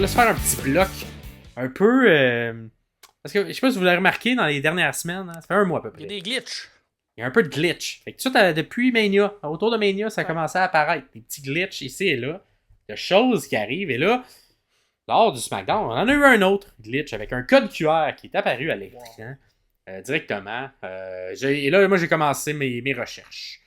voulait se faire un petit bloc un peu... parce que je sais pas si vous l'avez remarqué dans les dernières semaines, hein, ça fait un mois à peu Il y a près. des glitches. Il y a un peu de glitch. Fait que tout ça, depuis Mania, autour de Mania, ça a commencé à apparaître. Des petits glitches ici et là. De choses qui arrivent. Et là, lors du SmackDown, on en a eu un autre glitch avec un code QR qui est apparu à l'écran directement. Et là, moi, j'ai commencé mes recherches.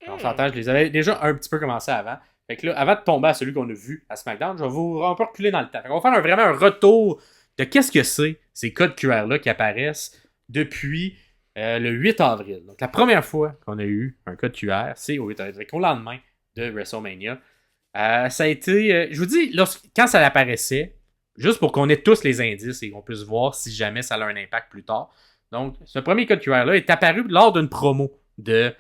On s'entend, je les avais déjà un petit peu commencé avant. Fait que là, avant de tomber à celui qu'on a vu à SmackDown, je vais vous un peu reculer dans le temps. Fait qu'on va faire vraiment un retour de qu'est-ce que c'est, ces codes QR-là qui apparaissent depuis le 8 avril. Donc, la première fois qu'on a eu un code QR, c'est au 8 avril, au lendemain de WrestleMania. Ça a été, je vous dis, quand ça apparaissait, juste pour qu'on ait tous les indices et qu'on puisse voir si jamais ça a un impact plus tard. Donc, ce premier code QR-là est apparu lors d'une promo de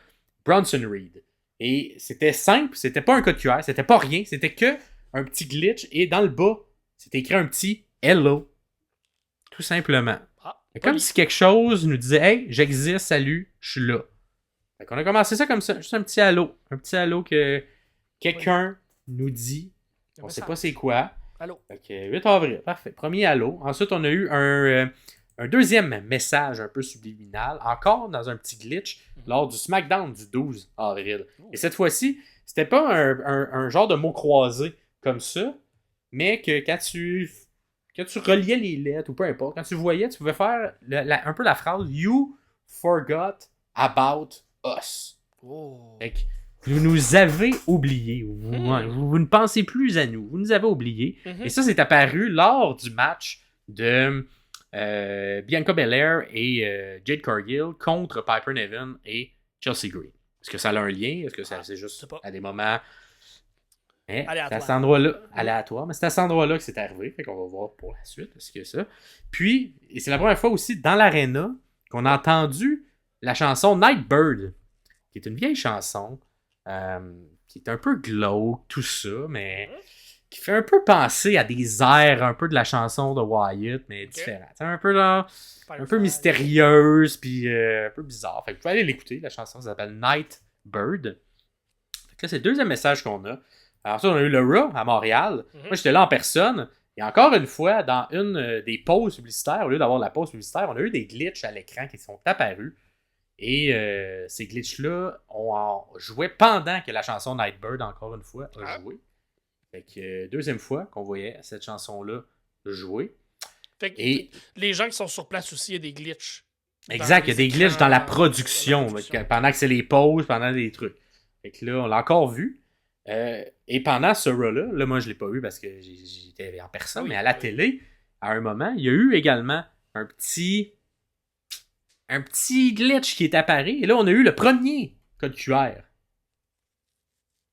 Bronson Reed. Et c'était simple, c'était pas un code QR, c'était pas rien, c'était que un petit glitch et dans le bas, c'était écrit un petit Hello. Tout simplement. C'est comme si quelque chose nous disait Hey, j'existe, salut, je suis là. Fait qu'on a commencé ça comme ça, juste un petit Hello. Un petit Hello que quelqu'un nous dit. On sait pas c'est quoi. Allô. Fait que 8 avril, parfait. Premier Hello. Ensuite, on a eu un deuxième message un peu subliminal, encore dans un petit glitch, lors du SmackDown du 12 avril. Et cette fois-ci, c'était pas un genre de mot croisé comme ça, mais que quand tu reliais les lettres, ou peu importe, quand tu voyais, tu pouvais faire un peu la phrase « You forgot about us ». Fait que vous nous avez oubliés. Vous ne pensez plus à nous. Vous nous avez oubliés. Et ça, c'est apparu lors du match de Bianca Belair et Jade Cargill contre Piper Niven et Chelsea Green. Est-ce que ça a un lien? Est-ce que c'est juste à des moments... C'est à cet endroit-là, aléatoire, mais c'est à cet endroit-là que c'est arrivé. Fait qu'on va voir pour la suite ce que c'est ça. Puis, et c'est la première fois aussi dans l'arena qu'on a entendu la chanson Nightbird, qui est une vieille chanson, qui est un peu glauque, tout ça, mais qui fait un peu penser à des airs un peu de la chanson de Wyatt, mais différente. Un peu genre, un peu mystérieuse, puis un peu bizarre. Fait que vous pouvez aller l'écouter, la chanson s'appelle Nightbird. Fait que là, c'est le deuxième message qu'on a. Alors ça, on a eu le Raw à Montréal. Moi, j'étais là en personne. Et encore une fois, dans une des pauses publicitaires, au lieu d'avoir la pause publicitaire, on a eu des glitches à l'écran qui sont apparus. Et ces glitches-là, on jouait pendant que la chanson Nightbird, encore une fois, a joué. Fait que deuxième fois qu'on voyait cette chanson-là jouer. Fait que les gens qui sont sur place aussi, il y a des glitches. Exact, il y a des glitches dans la production. Pendant que c'est les pauses, pendant des trucs. Fait que là, on l'a encore vu. Et pendant ce Raw-là, moi je l'ai pas vu parce que j'étais en personne, mais à la télé, à un moment, il y a eu également un petit glitch qui est apparu. Et là, on a eu le premier code QR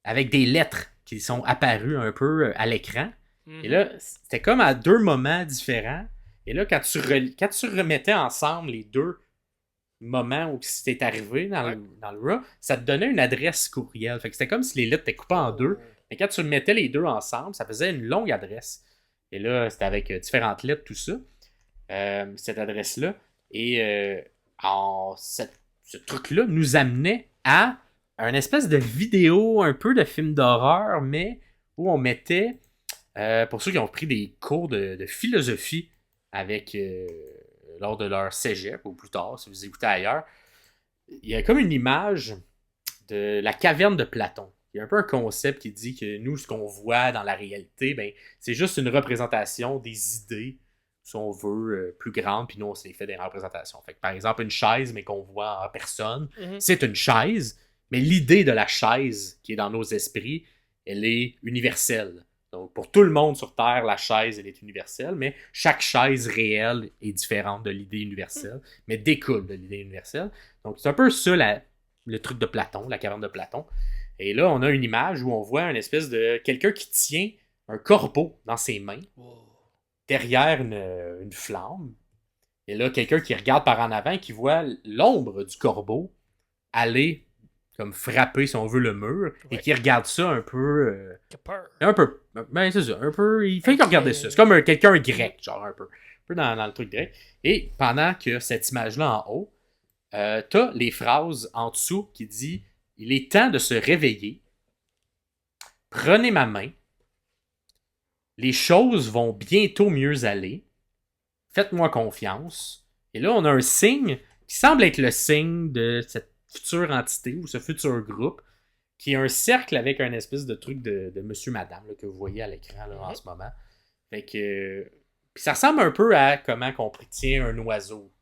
avec des lettres qui sont apparues un peu à l'écran. Et là, c'était comme à deux moments différents. Et là, quand tu remettais ensemble les deux moments où c'était arrivé dans le Raw, ça te donnait une adresse courriel. Fait que c'était comme si les lettres étaient coupées en deux. Mais quand tu mettais les deux ensemble, ça faisait une longue adresse. Et là, c'était avec différentes lettres, tout ça. Cette adresse-là. Et ce truc-là nous amenait à une espèce de vidéo, un peu de film d'horreur, mais où on mettait, pour ceux qui ont pris des cours de philosophie avec... lors de leur cégep, ou plus tard, si vous écoutez ailleurs, il y a comme une image de la caverne de Platon. Il y a un peu un concept qui dit que nous, ce qu'on voit dans la réalité, ben, c'est juste une représentation des idées, si on veut, plus grandes, puis nous, on s'est fait des représentations. Fait que, par exemple, une chaise, mais qu'on voit en personne, c'est une chaise, mais l'idée de la chaise qui est dans nos esprits, elle est universelle. Donc, pour tout le monde sur Terre, la chaise, elle est universelle, mais chaque chaise réelle est différente de l'idée universelle, mais découle de l'idée universelle. Donc, c'est un peu ça le truc de Platon, la caverne de Platon. Et là, on a une image où on voit une espèce de quelqu'un qui tient un corbeau dans ses mains, derrière une flamme. Et là, quelqu'un qui regarde par en avant et qui voit l'ombre du corbeau aller comme frapper, si on veut, le mur, et qui regarde ça un peu... un peu. Ben, c'est ça, un peu... Il fait qu'il regarde ça. C'est comme quelqu'un grec, genre un peu dans le truc grec. Et pendant que cette image-là en haut, t'as les phrases en dessous qui dit « Il est temps de se réveiller. Prenez ma main. les choses vont bientôt mieux aller. Faites-moi confiance. Et là, on a un signe qui semble être le signe de cette future entité ou ce futur groupe, qui est un cercle avec un espèce de truc de monsieur, madame là, que vous voyez à l'écran là, en ce moment. Fait que... Puis ça ressemble un peu à comment on tient un oiseau.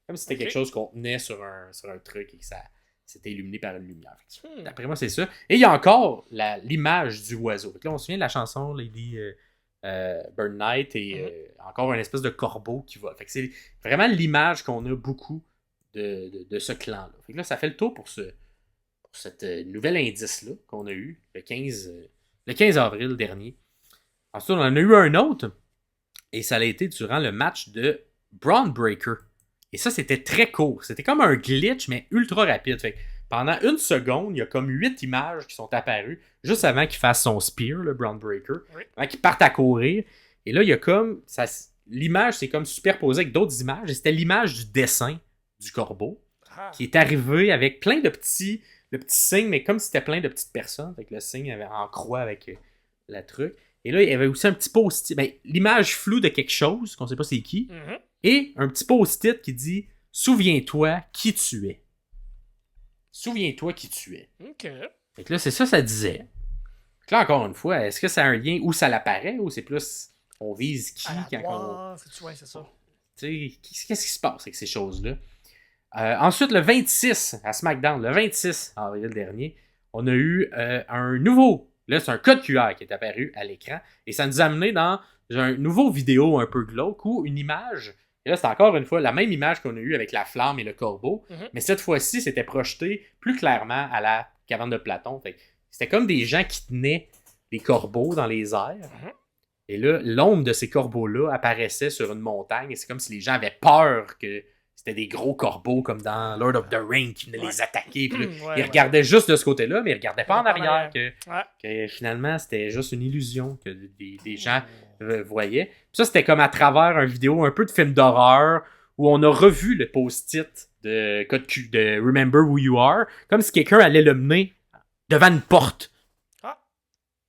Comme si c'était quelque chose qu'on tenait sur un truc et que ça s'était illuminé par une lumière. D'après moi, c'est ça. Et il y a encore l'image du oiseau. Là, on se souvient de la chanson Lady Burn Night et encore une espèce de corbeau qui va. Fait que c'est vraiment l'image qu'on a beaucoup de ce clan-là. Fait que là, ça fait le tour pour cette nouvel indice-là qu'on a eu le 15 avril dernier. Ensuite, on en a eu un autre. Et ça a été durant le match de Braun Breaker. Et ça, c'était très court. C'était comme un glitch, mais ultra rapide. Fait que pendant 1 seconde, il y a comme 8 images qui sont apparues juste avant qu'il fasse son spear, le Braun Breaker. Oui. Avant qu'il parte à courir. Et là, il y a comme... l'image s'est comme superposée avec d'autres images. Et c'était l'image du dessin du corbeau qui est arrivé avec plein de petits signes, mais comme si c'était plein de petites personnes. Fait que le signe avait en croix avec la truc. Et là, il y avait aussi un petit post-it. Ben, l'image floue de quelque chose, qu'on ne sait pas c'est qui. Et un petit post-it qui dit « Souviens-toi qui tu es. » Souviens-toi qui tu es. OK. Fait que là, c'est ça disait. Fait que là, encore une fois, est-ce que ça a un lien où ça l'apparaît ou c'est plus on vise qui quand on... c'est ça. Tu sais, qu'est-ce qui se passe avec ces choses-là? Ensuite, le 26, à SmackDown, le 26 avril dernier, on a eu un nouveau... Là, c'est un code QR qui est apparu à l'écran. Et ça nous a amené dans un nouveau vidéo un peu glauque où une image... Et là, c'est encore une fois la même image qu'on a eue avec la flamme et le corbeau. Mais cette fois-ci, c'était projeté plus clairement à la caverne de Platon. Fait que c'était comme des gens qui tenaient des corbeaux dans les airs. Et là, l'ombre de ces corbeaux-là apparaissait sur une montagne. Et c'est comme si les gens avaient peur que... C'était des gros corbeaux comme dans Lord of the Rings qui venaient les attaquer. Puis là, ils regardaient juste de ce côté-là, mais ils regardaient pas en arrière. Que finalement, c'était juste une illusion que des gens voyaient. Puis ça, c'était comme à travers une vidéo un peu de film d'horreur où on a revu le post-it de Remember Who You Are, comme si quelqu'un allait le mener devant une porte.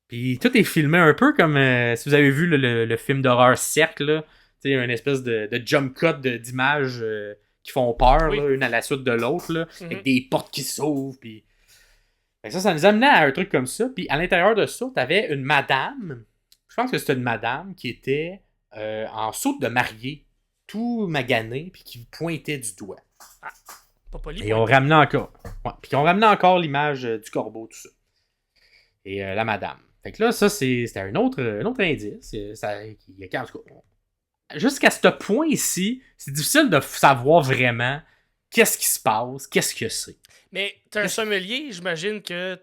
Puis tout est filmé un peu comme si vous avez vu le film d'horreur Cercle, là. Tu sais, une espèce de jump cut d'images qui font peur, là, une à la suite de l'autre, là, avec des portes qui s'ouvrent. Puis... Ça nous amenait à un truc comme ça. Puis à l'intérieur de ça, t'avais une madame, je pense que c'était une madame qui était en saute de mariée, tout magané, puis qui pointait du doigt. Pas poli. Et on ramenait encore. Ouais, puis on ramenait encore l'image du corbeau, tout ça. Et la madame. Fait que là, ça, c'était un autre indice. Jusqu'à ce point ici, c'est difficile de savoir vraiment qu'est-ce qui se passe, qu'est-ce que c'est. Mais t'es un sommelier, j'imagine que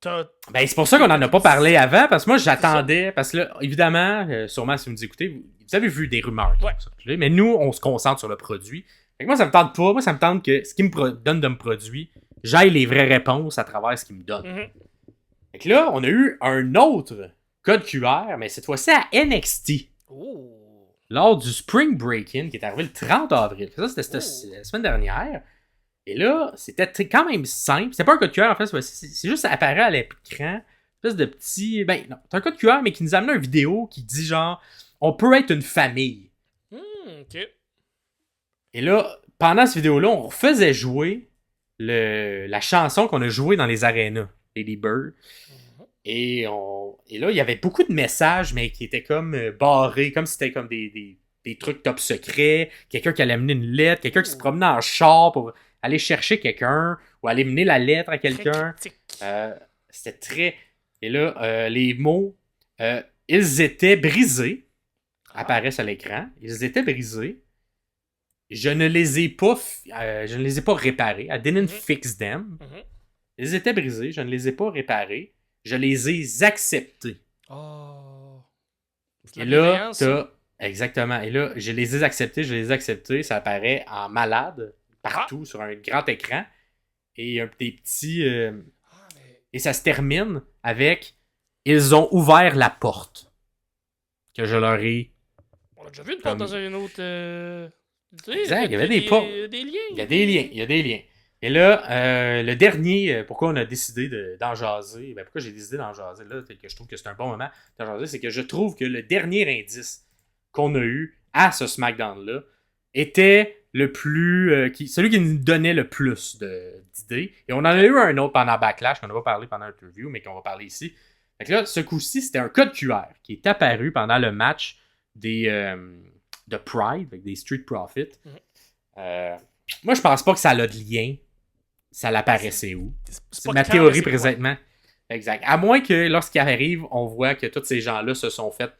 t'as... Ben, c'est pour ça qu'on n'en a pas parlé avant, parce que moi, j'attendais, parce que là, évidemment, sûrement, si vous nous écoutez, vous avez vu des rumeurs qui ont circulé, mais nous, on se concentre sur le produit. Fait que moi, ça me tente pas. Moi, ça me tente que ce qui me donne de me produire, j'aille les vraies réponses à travers ce qu'il me donne. Fait que là, on a eu un autre code QR, mais cette fois-ci à NXT. Lors du Spring Break-In qui est arrivé le 30 avril. Ça, c'était la semaine dernière. Et là, c'était quand même simple. C'était pas un code QR, en fait. C'est juste ça apparaît à l'écran. Une espèce de petit... Ben, non. C'est un code QR, mais qui nous amène une vidéo qui dit genre, on peut être une famille. OK. Et là, pendant cette vidéo-là, on refaisait jouer la chanson qu'on a jouée dans les arénas. Lady Bird. Et là, il y avait beaucoup de messages, mais qui étaient comme barrés, comme si c'était comme des trucs top secrets, quelqu'un qui allait amener une lettre, quelqu'un qui se promenait en char pour aller chercher quelqu'un, ou aller mener la lettre à quelqu'un. C'était très... Et là, les mots, ils étaient brisés, apparaissent à l'écran. Ils étaient brisés. Je ne les ai pas réparés. I didn't fix them. Ils étaient brisés, je ne les ai pas réparés. Je les ai acceptés. Et là, exactement. Et là, je les ai acceptés. Ça apparaît en malade, partout, sur un grand écran. Et des petits... Et ça se termine avec « Ils ont ouvert la porte. » Que je leur ai... On a déjà vu une porte dans une autre... Exact, il y avait des portes. Il y a des liens. Il y a des liens. Et là, le dernier, pourquoi on a décidé d'en jaser, pourquoi j'ai décidé d'en jaser là, c'est que je trouve que c'est un bon moment d'en jaser, c'est que je trouve que le dernier indice qu'on a eu à ce SmackDown-là était le plus. Celui qui nous donnait le plus d'idées. Et on en a eu un autre pendant Backlash, qu'on n'a pas parlé pendant l'interview, mais qu'on va parler ici. Fait que là, ce coup-ci, c'était un code QR qui est apparu pendant le match de Pride, avec des Street Profits. Moi, je pense pas que ça a de lien. Ça l'apparaissait où? C'est ma théorie présentement. Exact. À moins que lorsqu'il arrive, on voit que tous ces gens-là se sont fait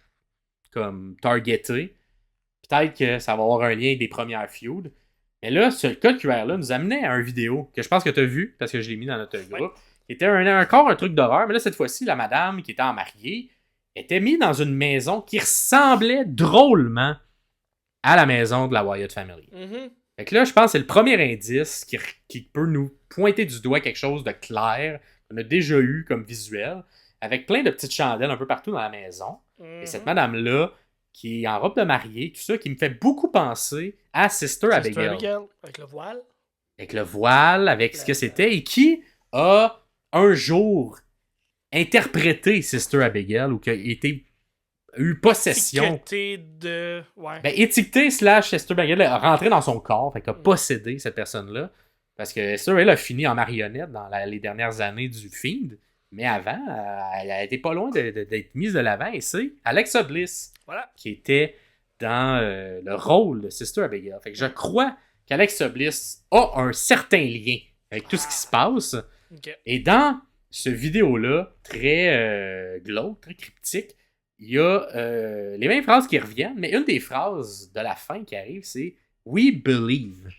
comme targetés. Peut-être que ça va avoir un lien avec des premières feuds. Mais là, ce code QR-là nous amenait à une vidéo que je pense que tu as vu, parce que je l'ai mis dans notre groupe, qui était encore un truc d'horreur. Mais là, cette fois-ci, la madame qui était en mariée était mise dans une maison qui ressemblait drôlement à la maison de la Wyatt Family. Fait que là, je pense que c'est le premier indice qui peut nous pointer du doigt quelque chose de clair qu'on a déjà eu comme visuel, avec plein de petites chandelles un peu partout dans la maison. Et cette madame-là, qui est en robe de mariée, tout ça, qui me fait beaucoup penser à Sister Abigail. Avec le voile. Avec le voile, avec ce que c'était, et qui a un jour interprété Sister Abigail, ou qui a eu possession. Étiqueté / Sister Abigail a rentré dans son corps, fait qu'elle a possédé cette personne-là. Parce que Sister Abigail a fini en marionnette dans les dernières années du Fiend. Mais avant, elle a été pas loin d'être mise de l'avant. Et c'est Alexa Bliss qui était dans le rôle de Sister Abigail. Fait que je crois qu'Alexa Bliss a un certain lien avec tout ce qui se passe. Et dans ce vidéo-là, très glauque, très cryptique, il y a les mêmes phrases qui reviennent, mais une des phrases de la fin qui arrive, c'est « We believe ».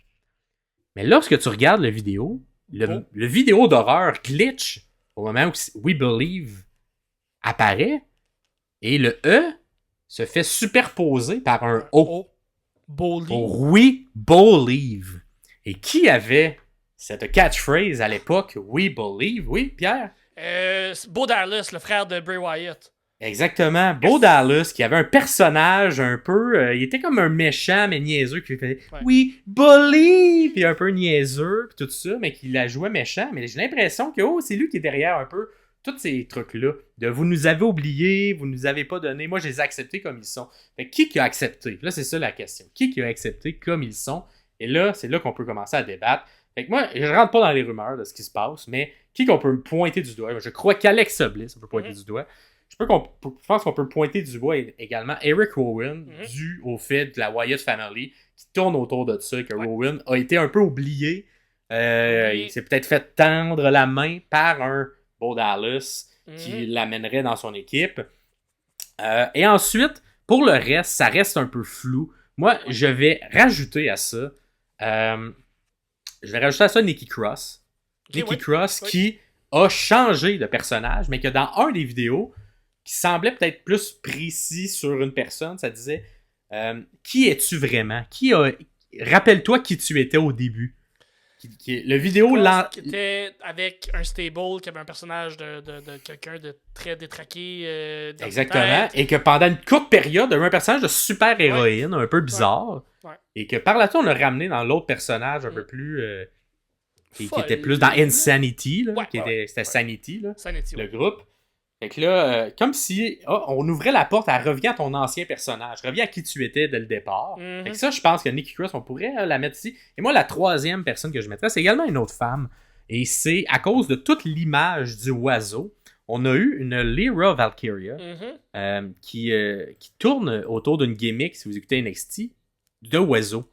Mais lorsque tu regardes la vidéo, le vidéo d'horreur glitch au moment où « We believe » apparaît, et le « E » se fait superposer par un « O ». Believe. We believe. Et qui avait cette catchphrase à l'époque « We believe », oui, Pierre? Bo Dallas, le frère de Bray Wyatt. Exactement. Bo Dallas, qui avait un personnage un peu... il était comme un méchant, mais niaiseux, qui faisait « We believe », puis un peu niaiseux, puis tout ça, mais qui la jouait méchant. Mais j'ai l'impression que c'est lui qui est derrière un peu tous ces trucs-là. De « Vous nous avez oubliés, vous nous avez pas donné, moi je les ai acceptés comme ils sont ». Fait qui a accepté? Là, c'est ça la question. Qui a accepté comme ils sont? Et là, c'est là qu'on peut commencer à débattre. Fait que moi, je rentre pas dans les rumeurs de ce qui se passe, mais qui qu'on peut me pointer du doigt? Je crois qu'Alexa Bliss, on peut pointer du doigt. Je pense qu'on peut pointer du doigt également Eric Rowan, dû au fait de la Wyatt Family, qui tourne autour de ça, que Rowan a été un peu oublié. Il s'est peut-être fait tendre la main par un Bo Dallas qui l'amènerait dans son équipe. Et ensuite, pour le reste, ça reste un peu flou. Moi, je vais rajouter à ça... Nikki Cross. Nikki Cross qui a changé de personnage, mais que dans un des vidéos, qui semblait peut-être plus précis sur une personne, ça disait qui es-tu vraiment? Rappelle-toi qui tu étais au début. Le vidéo qui était avec un stable, qui avait un personnage de quelqu'un de très détraqué. Exactement. Et que pendant une courte période, il y avait un personnage de super héroïne, un peu bizarre. Et que par là on l'a ramené dans l'autre personnage un peu plus. Qui était plus dans Insanity. Là, c'était Sanity, là, le groupe. Fait que là, comme si on ouvrait la porte, elle revient à ton ancien personnage, revient à qui tu étais dès le départ. Fait que ça, je pense que Nikki Cross, on pourrait la mettre ici. Et moi, la troisième personne que je mettrais, c'est également une autre femme. Et c'est à cause de toute l'image du oiseau. On a eu une Lyra Valkyria qui tourne autour d'une gimmick, si vous écoutez NXT, de oiseau.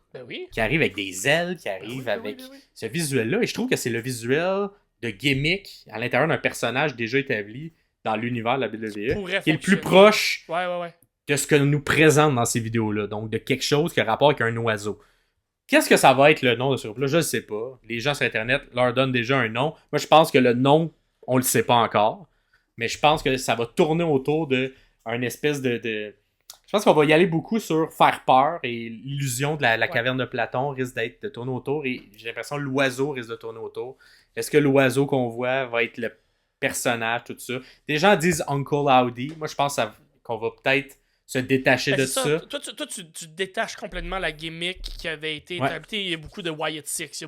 Qui arrive avec des ailes, qui arrive avec ce visuel-là. Et je trouve que c'est le visuel de gimmick à l'intérieur d'un personnage déjà établi dans l'univers de la WWE, qui est le plus proche de ce que nous présente dans ces vidéos-là. Donc, de quelque chose qui a rapport avec un oiseau. Qu'est-ce que ça va être le nom de ce groupe-là? Je ne sais pas. Les gens sur Internet leur donnent déjà un nom. Moi, je pense que le nom, on le sait pas encore. Mais je pense que ça va tourner autour de un espèce de... Je pense qu'on va y aller beaucoup sur faire peur et l'illusion de la caverne de Platon risque d'être de tourner autour. Et j'ai l'impression que l'oiseau risque de tourner autour. Est-ce que l'oiseau qu'on voit va être le personnage, tout ça? Des gens disent Uncle Howdy. Moi, je pense qu'on va peut-être se détacher Ben, de c'est ça. Toi, tu détaches complètement la gimmick qui avait été Ouais. établie. Il y a beaucoup de Wyatt Six.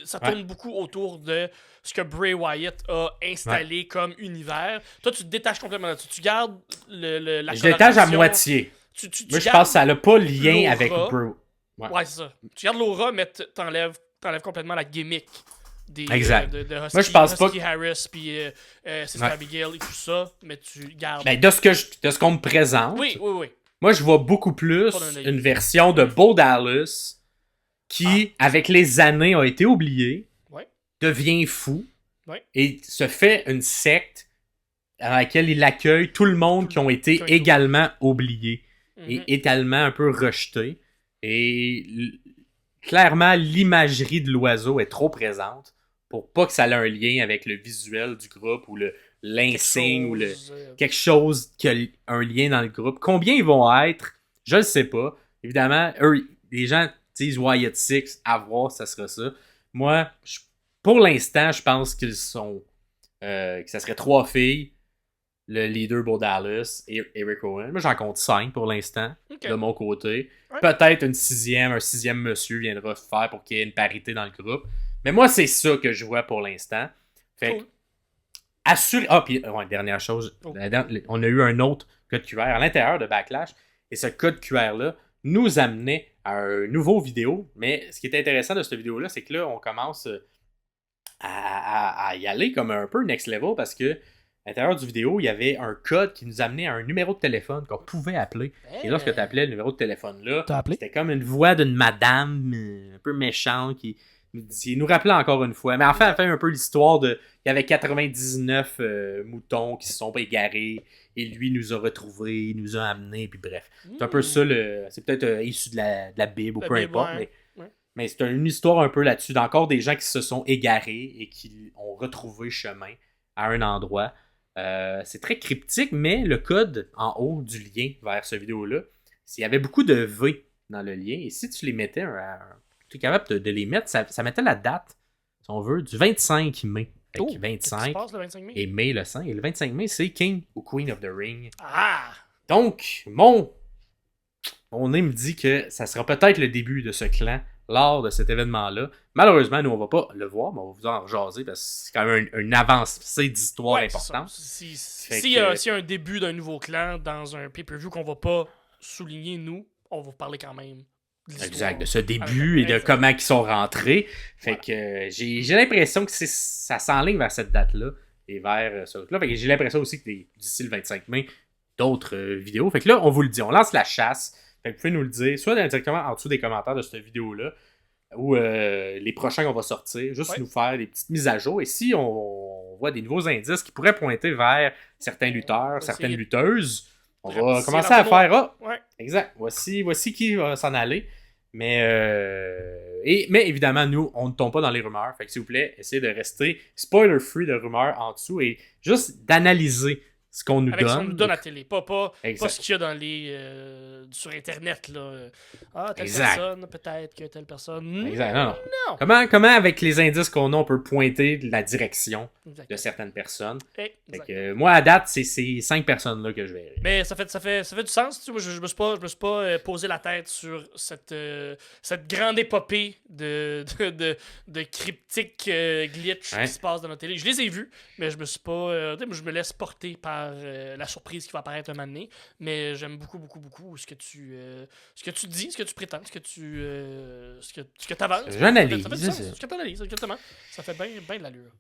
Ça Ouais. tourne beaucoup autour de ce que Bray Wyatt a installé comme univers. Toi, tu te détaches complètement là-dessus. Tu gardes la Je détache à coloration. moitié. Tu Moi, je gardes pense que ça n'a pas lien l'aura. avec Bro. Ouais, c'est ça. Tu gardes l'aura, mais t'enlèves complètement la gimmick Exact. de Husky, Moi, je pense pas Husky Harris, puis Sister Abigail et tout ça, mais tu gardes... Ben, de ce qu'on me présente, oui. moi, je vois beaucoup plus une version de Bo Dallas qui, avec les années, a été oublié, devient fou et se fait une secte dans laquelle il accueille tout le monde qui ont été également oubliés et également un peu rejetés. Et clairement, l'imagerie de l'oiseau est trop présente pour pas que ça ait un lien avec le visuel du groupe ou l'insigne ou quelque chose qui a un lien dans le groupe. Combien ils vont être, je le sais pas. Évidemment, les gens disent Wyatt Six, à voir, ça sera ça. Moi, pour l'instant, je pense qu'ils sont que ça serait 3 filles, le leader Bo Dallas et Eric Rowan. Moi, j'en compte 5 pour l'instant, de mon côté. Ouais. Peut-être un sixième monsieur viendra faire pour qu'il y ait une parité dans le groupe. Mais moi, c'est ça que je vois pour l'instant. Fait que, puis, dernière chose. On a eu un autre code QR à l'intérieur de Backlash. Et ce code QR-là nous amenait à un nouveau vidéo. Mais ce qui est intéressant de cette vidéo-là, c'est que là, on commence à y aller comme un peu next level parce que à l'intérieur du vidéo, il y avait un code qui nous amenait à un numéro de téléphone qu'on pouvait appeler. Et lorsque tu appelais le numéro de téléphone-là, c'était comme une voix d'une madame un peu méchante qui nous rappelait encore une fois. Mais enfin, elle fait un peu l'histoire de... Il y avait 99 moutons qui se sont égarés et lui nous a retrouvés, il nous a amenés, puis bref. C'est un peu ça, c'est peut-être issu de la Bible ou peu importe, mais c'est une histoire un peu là-dessus, d'encore des gens qui se sont égarés et qui ont retrouvé chemin à un endroit. C'est très cryptique, mais le code en haut du lien vers cette vidéo-là, il y avait beaucoup de V dans le lien, et si tu les mettais, tu es capable de les mettre, ça mettait la date, si on veut, du 25 mai. 25 passe, le 25 mai et mai le 5. Et le 25 mai, c'est King ou Queen of the Ring. Ah! Donc, mon nez me dit que ça sera peut-être le début de ce clan lors de cet événement-là. Malheureusement, nous, on va pas le voir, mais on va vous en rejaser parce que c'est quand même une avancée d'histoire importante. S'il y a un début d'un nouveau clan dans un pay-per-view qu'on va pas souligner, nous, on va vous parler quand même. Exact, de ce début et de comment ils sont rentrés. Fait que j'ai l'impression que ça s'enligne vers cette date-là et vers ce truc-là. Fait que j'ai l'impression aussi que d'ici le 25 mai, d'autres vidéos. Fait que là, on vous le dit, on lance la chasse. Fait que vous pouvez nous le dire, soit directement en dessous des commentaires de cette vidéo-là, ou les prochains qu'on va sortir, juste nous faire des petites mises à jour. Et si on voit des nouveaux indices qui pourraient pointer vers certains lutteurs, certaines lutteuses, on va commencer à faire exact. Voici qui va s'en aller. Mais évidemment, nous, on ne tombe pas dans les rumeurs. Fait que s'il vous plaît, essayez de rester spoiler-free de rumeurs en dessous et juste d'analyser ce qu'on nous donne. Avec ce qu'on nous donne à la télé. Pas ce qu'il y a dans sur Internet. Là. Telle personne, peut-être que telle personne. Exact. Non. Comment, avec les indices qu'on a, on peut pointer la direction de certaines personnes. Fait que, moi, à date, c'est ces 5 personnes-là que je verrai. Mais ça fait du sens. Tu sais, moi, je me suis pas posé la tête sur cette grande épopée de cryptiques glitch qui se passe dans notre télé. Je les ai vus, mais je me suis pas... je me laisse porter par la surprise qui va apparaître un moment donné. Mais j'aime beaucoup, beaucoup, beaucoup ce que tu dis, ce que tu prétends, ce que tu avances. J'analyse. Ce que tu analyses, exactement. Ça fait bien de l'allure.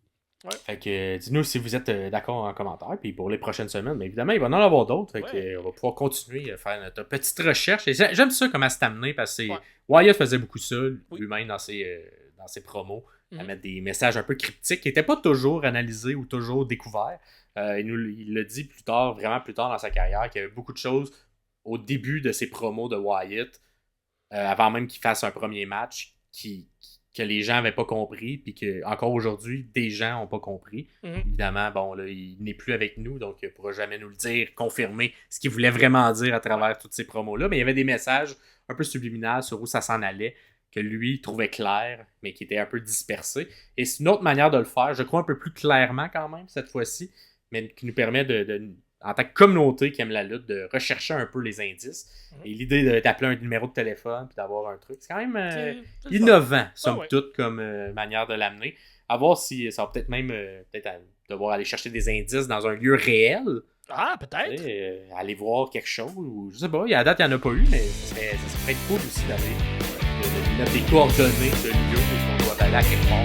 Ouais. Fait que dites-nous si vous êtes d'accord en commentaire. Puis pour les prochaines semaines, mais évidemment, il va en avoir d'autres. Fait que on va pouvoir continuer à faire notre petite recherche. Et j'aime ça comment c'est amené parce que Wyatt faisait beaucoup ça lui-même dans ses promos. À mettre des messages un peu cryptiques qui n'étaient pas toujours analysés ou toujours découverts. Il l'a dit vraiment plus tard dans sa carrière, qu'il y avait beaucoup de choses au début de ses promos de Wyatt, avant même qu'il fasse un premier match, que les gens n'avaient pas compris, puis qu'encore aujourd'hui, des gens n'ont pas compris. Évidemment, bon, là, il n'est plus avec nous, donc il ne pourra jamais nous le dire, confirmer ce qu'il voulait vraiment dire à travers toutes ces promos-là. Mais il y avait des messages un peu subliminaux sur où ça s'en allait, que lui trouvait clair, mais qui était un peu dispersé. Et c'est une autre manière de le faire, je crois un peu plus clairement quand même, cette fois-ci, mais qui nous permet en tant que communauté qui aime la lutte, de rechercher un peu les indices. Et l'idée d'appeler un numéro de téléphone puis d'avoir un truc, c'est quand même innovant, somme toute, comme manière de l'amener. À voir si ça va peut-être même devoir aller chercher des indices dans un lieu réel. Ah, peut-être. Aller voir quelque chose, ou je sais pas, à la date, il n'y en a pas eu, mais ça serait cool aussi d'aller mettre des coordonnées de lieux où on doit aller à quelque part.